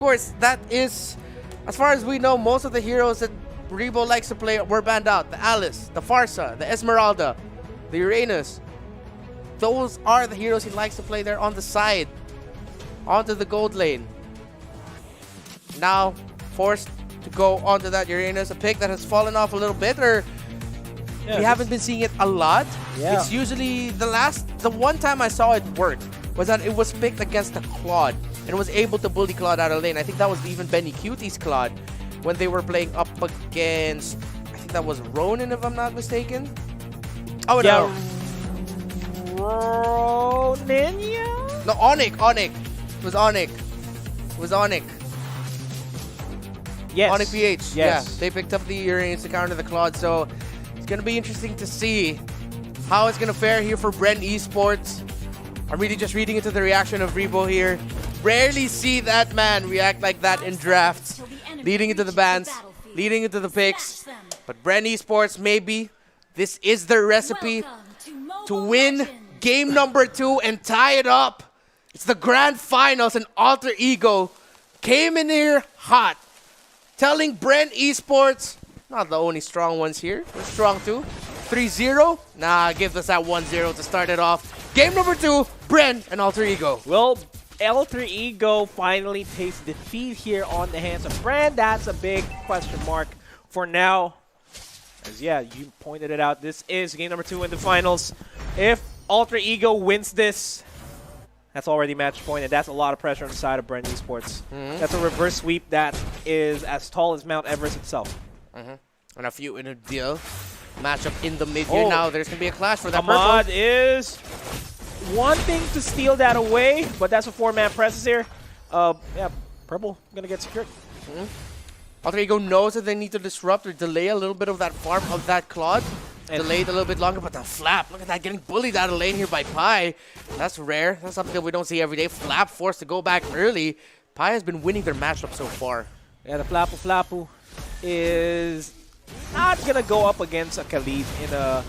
course, that is, as far as we know, most of the heroes that Rebo likes to play were banned out. The Alice, the Farsa, the Esmeralda, the Uranus. Those are the heroes he likes to play there on the side. Onto the gold lane. Now, forced to go onto that Uranus, a pick that has fallen off a little bit, or we haven't been seeing it a lot. Yeah. It's usually the one time I saw it work was that it was picked against the Claude and was able to bully Claude out of lane. I think that was even Benny Cutie's Claude when they were playing up against, I think that was Ronin, if I'm not mistaken. Oh, Yeah. no. Ronin, yeah? No, Onyx. It was Onyx. Yes. Onyx PH. Yes. Yeah, they picked up the Uranus to counter the Claude, so it's going to be interesting to see how it's going to fare here for BREN Esports. I'm really just reading into the reaction of Rebo here. Rarely see that man react like that in drafts, leading into the bans, leading into the picks. But BREN Esports, maybe this is their recipe to win game number 2 and tie it up. It's the grand finals, and Alter Ego came in here hot, telling BREN Esports, not the only strong ones here, we're strong too. 3-0? Nah, give us that 1-0 to start it off. Game number 2, BREN and Alter Ego. Well, Alter Ego finally takes defeat here on the hands of BREN. That's a big question mark for now. As yeah, you pointed it out, this is game number 2 in the finals. If Alter Ego wins this, that's already match point, and that's a lot of pressure on the side of BREN Esports. That's a reverse sweep that is as tall as Mount Everest itself. And a few in a deal. Matchup in the mid here now. There's going to be a clash for that Ahmad purple. is wanting to steal that away, but that's a 4-man presence here. Yeah, purple going to get secured. Alter Ego knows that they need to disrupt or delay a little bit of that farm of that Claude. Delayed a little bit longer, but the Flap, look at that, getting bullied out of lane here by Pi. That's rare. That's something that we don't see every day. Flap forced to go back early. Pi has been winning their matchup so far. Yeah, the Flapu is not going to go up against a Khalid in a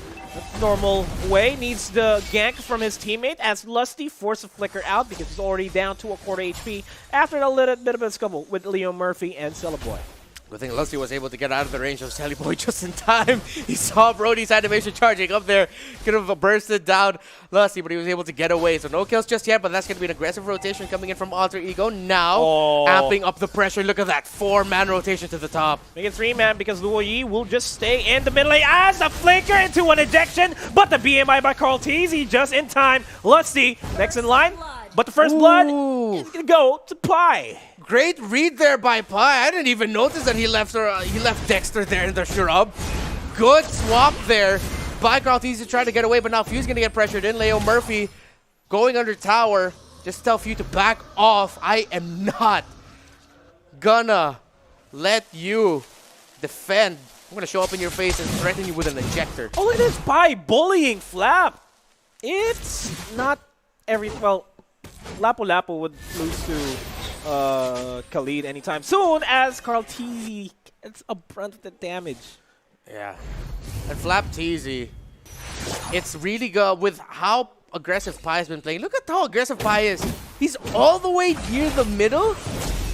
normal way. Needs the gank from his teammate as Lusty forced to flicker out because he's already down to a quarter HP after a little bit of a scuffle with Leo Murphy and Cellaboy. Good thing Lusty was able to get out of the range of Cellaboy just in time. He saw Brody's animation charging up there. Could have bursted down Lusty, but he was able to get away. So no kills just yet, but that's going to be an aggressive rotation coming in from Alter Ego. Now, amping up the pressure. Look at that. 4-man rotation to the top. Make it 3-man because Luo Yi will just stay in the middle lane as a flinker into an ejection, but the BMI by Carl Teasy just in time. Lusty next in line, but the first blood is going to go to Pi. Great read there by Pi. I didn't even notice that he left Dexter there in the shrub. Good swap there by Kraltiz to try to get away, but now Few's going to get pressured in. Leo Murphy going under tower. Just tell Few to back off. I am not gonna let you defend. I'm going to show up in your face and threaten you with an ejector. Oh, look at this Pi bullying Flap. It's not every... Well, Lapu Lapu would lose to Khalid anytime soon as Carl Teasy gets a brunt of the damage. Yeah. And Flap Teasy, it's really good with how aggressive Pi has been playing. Look at how aggressive Pi is. He's all the way near the middle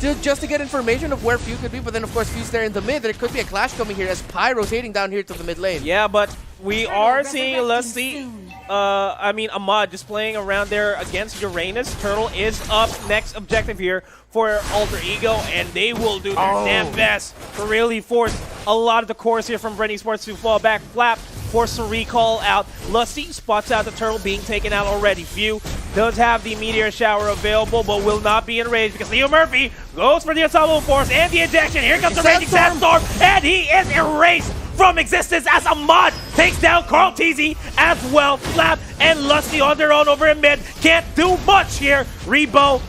just to get information of where Few could be, but then of course Few's there in the mid. There could be a clash coming here as Pi rotating down here to the mid lane. Yeah, but we are seeing, let's see, Ahmad just playing around there against Uranus. Turtle is up. Next objective here for Alter Ego, and they will do their damn best to really force a lot of the cores here from BREN Esports to fall back. Flap forced to recall out. Lusty spots out the Turtle being taken out already. Few does have the Meteor Shower available, but will not be enraged because Leo Murphy goes for the Ensemble Force and the ejection. Here comes the Raging Sandstorm, and he is erased from existence as Ahmad takes down Carl Teasy as well. Flap and Lusty on their own over in mid. Can't do much here. Rebo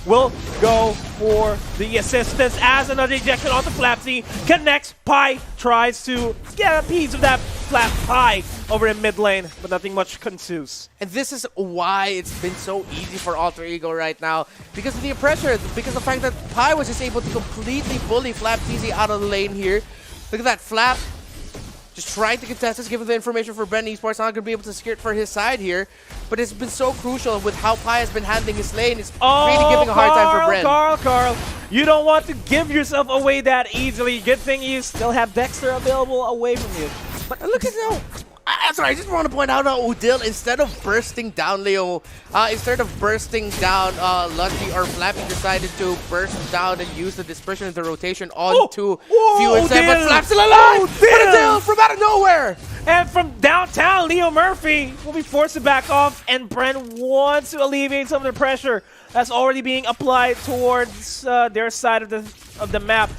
will go for the assistance as another ejection onto Flapsy. Connects. Pi tries to get a piece of that Flap Pi over in mid lane, but nothing much ensues. And this is why it's been so easy for Alter Ego right now. Because of the pressure, because of the fact that Pi was just able to completely bully Flap Teasy out of the lane here. Look at that Flap. Just trying to contest this, given the information for BREN Esports. Not going to be able to secure it for his side here. But it's been so crucial with how Pi has been handling his lane. It's really giving a hard time for BREN. Carl. You don't want to give yourself away that easily. Good thing you still have Dexter available away from you. But look at now. Sorry, I just want to point out how Udil, instead of bursting down Leo, instead of bursting down Lucky or Flappy, decided to burst down and use the dispersion of the rotation onto Few instead. But Flap's still alive! But Udil from out of nowhere! And from downtown, Leo Murphy will be forced to back off, and Bren wants to alleviate some of the pressure that's already being applied towards their side of the map.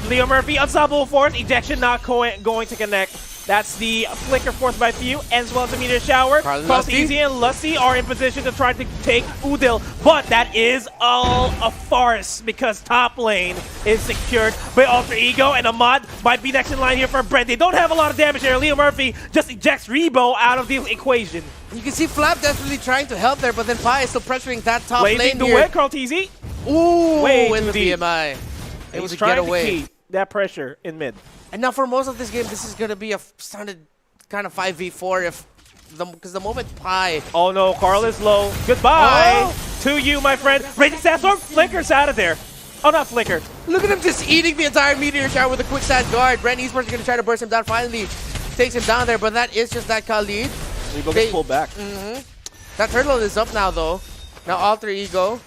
Leo Murphy, unstoppable force, ejection not going to connect. That's the flicker forced by Few, as well as the meteor shower. Both Easy and Lusty are in position to try to take Udil, but that is all a farce because top lane is secured by Alter Ego, and Ahmad might be next in line here for Brent. They don't have a lot of damage here. Leo Murphy just ejects Rebo out of the equation. You can see Flap definitely trying to help there, but then Pi is still pressuring that top Blazing lane the here. way, Carl TZ. Ooh, Way in too the deep. BMI. It was to trying get to away. keep that pressure in mid. And now for most of this game, this is going to be a standard kind of 5v4 because the moment Pi... Oh no, Carl is low. Goodbye to you, my friend. Raging Sandstorm flickers out of there. Oh, not flicker. Look at him just eating the entire meteor shower with a quick side guard. BREN esports is going to try to burst him down. Finally takes him down there, but that is just that Khalid. Rebo gets pulled back. That turtle is up now, though. Now Alter Ego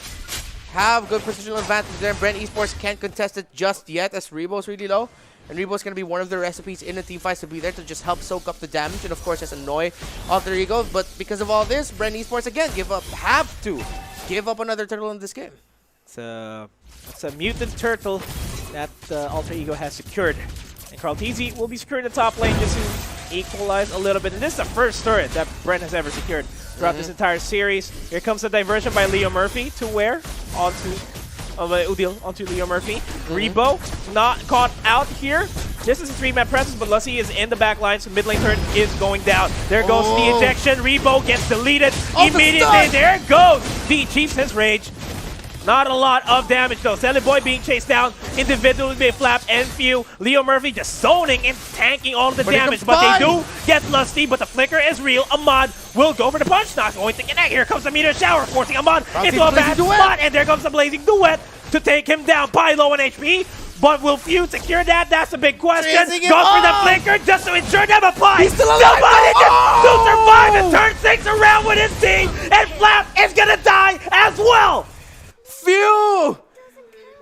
have good positional advantage there. BREN esports can't contest it just yet as Rebo's really low. And Rebo's going to be one of the recipes in the team fights to be there to just help soak up the damage and, of course, just annoy Alter Ego. But because of all this, BREN esports, again, have to give up another turtle in this game. It's a mutant turtle that Alter Ego has secured. And Carl TZ will be secured in the top lane just to equalize a little bit. And this is the first turret that BREN has ever secured throughout this entire series. Here comes the diversion by Leo Murphy to where? Onto Udil onto Leo Murphy. Rebo not caught out here. This is a 3-man presence, but Lusty is in the back line, so mid lane turret is going down. There goes the ejection. Rebo gets deleted immediately. There it goes. The Chiefs his rage. Not a lot of damage though. Selly Boy being chased down individually by Flap and Few. Leo Murphy just zoning and tanking all of the damage, but they do get Lusty, but the flicker is real. Ahmad will go for the punch, not going to connect. Here comes the meteor shower, forcing Ahmad into a bad spot, and there comes the blazing duet to take him down. Pi low on HP, but will Few secure that? That's a big question. Goes for the flicker just to ensure them a Pi. He's still alive. To survive and turn 6 around with his team, and Flap is gonna die as well. Few!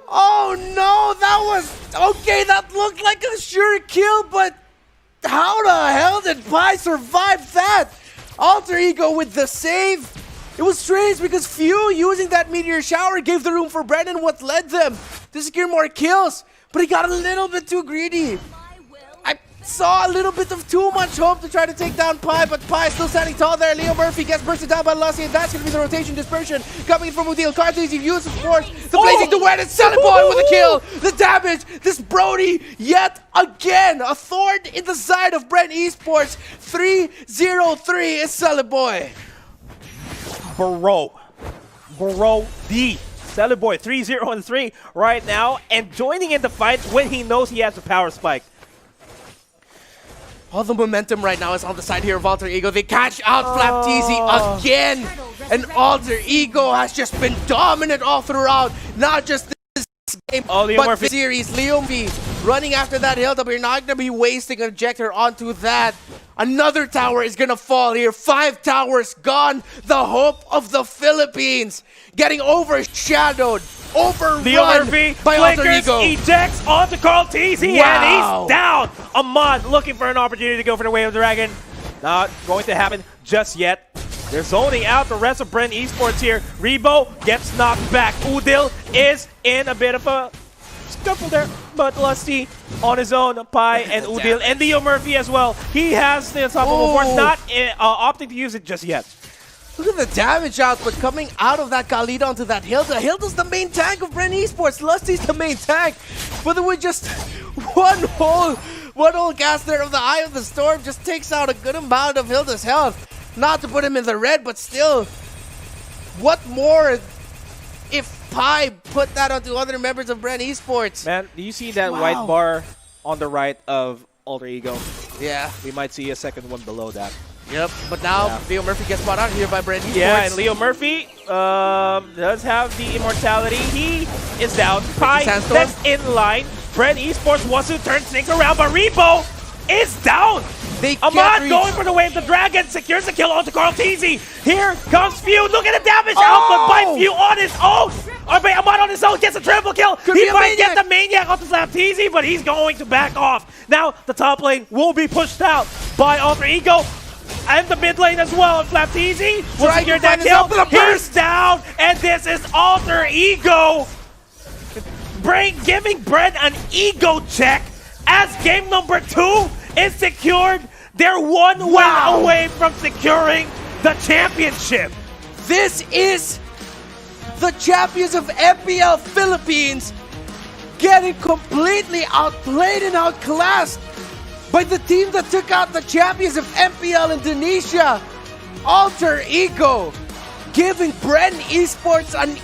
Oh no, that was... Okay, that looked like a sure kill, but how the hell did Pi survive that? Alter Ego with the save. It was strange because Few using that meteor shower gave the room for Brennan what led them to secure more kills, but he got a little bit too greedy. I saw a little bit of too much hope to try to take down Pi, but Pi is still standing tall there. Leo Murphy gets bursted down by Lusty, and that's going to be the rotation dispersion coming from Udil. Carthage uses force. The blazing duet is Selly Boy with a kill. The damage, this Brody yet again. A thorn in the side of BREN esports. 3-0-3 is Selly Boy. Bro, D. Selly Boy 3-0-3 right now, and joining in the fight when he knows he has the power spike. All the momentum right now is on the side here of Alter Ego. They catch out Flap TZ again. And Alter Ego has just been dominant all throughout. Not just this game, but the series. Leo Murphy running after that hill that we're not going to be wasting an ejector onto that. Another tower is going to fall here. 5 towers gone. The hope of the Philippines getting overshadowed. Overrun by Alter Ego. Ejects onto Carl TZ, and he's down. Ahmad looking for an opportunity to go for the Wave of the Dragon. Not going to happen just yet. They're zoning out the rest of BREN esports here. Rebo gets knocked back. Udil is in a bit of a scuffle there, but Lusty on his own. Pi and Udil and Leo Murphy as well. He has the unstoppable force, not opting to use it just yet. Look at the damage output coming out of that Khalid onto that Hilda. Hilda's the main tank of BREN esports. Lusty's the main tank. But there was just one whole cast there of the Eye of the Storm just takes out a good amount of Hilda's health. Not to put him in the red, but still, what more if Pi put that onto other members of BREN esports? Man, do you see that white bar on the right of Alter Ego? Yeah. We might see a second one below that. Yep, but now Leo Murphy gets spot out here by BREN ESPORTS. Yeah, and Leo Murphy does have the immortality. He is down. Kai next in line. BREN ESPORTS wants to turn things around, but Rebo is down. Ahmad going for the wave. The Dragon secures the kill onto Carl Teasy. Here comes Feud. Look at the damage output by Feud on his own. Or by Ahmad on his own gets a triple kill. He might get the Maniac onto Slap Teasy, but he's going to back off. Now the top lane will be pushed out by Alter Ego. And the mid lane as well. Slap Teasy will secure that kill. He's down. And this is Alter Ego giving BREN an ego check as game number 2 is secured. They're one win away from securing the championship. This is the champions of MPL Philippines getting completely outplayed and outclassed by the team that took out the champions of MPL Indonesia. Alter Ego giving BREN ESPORTS an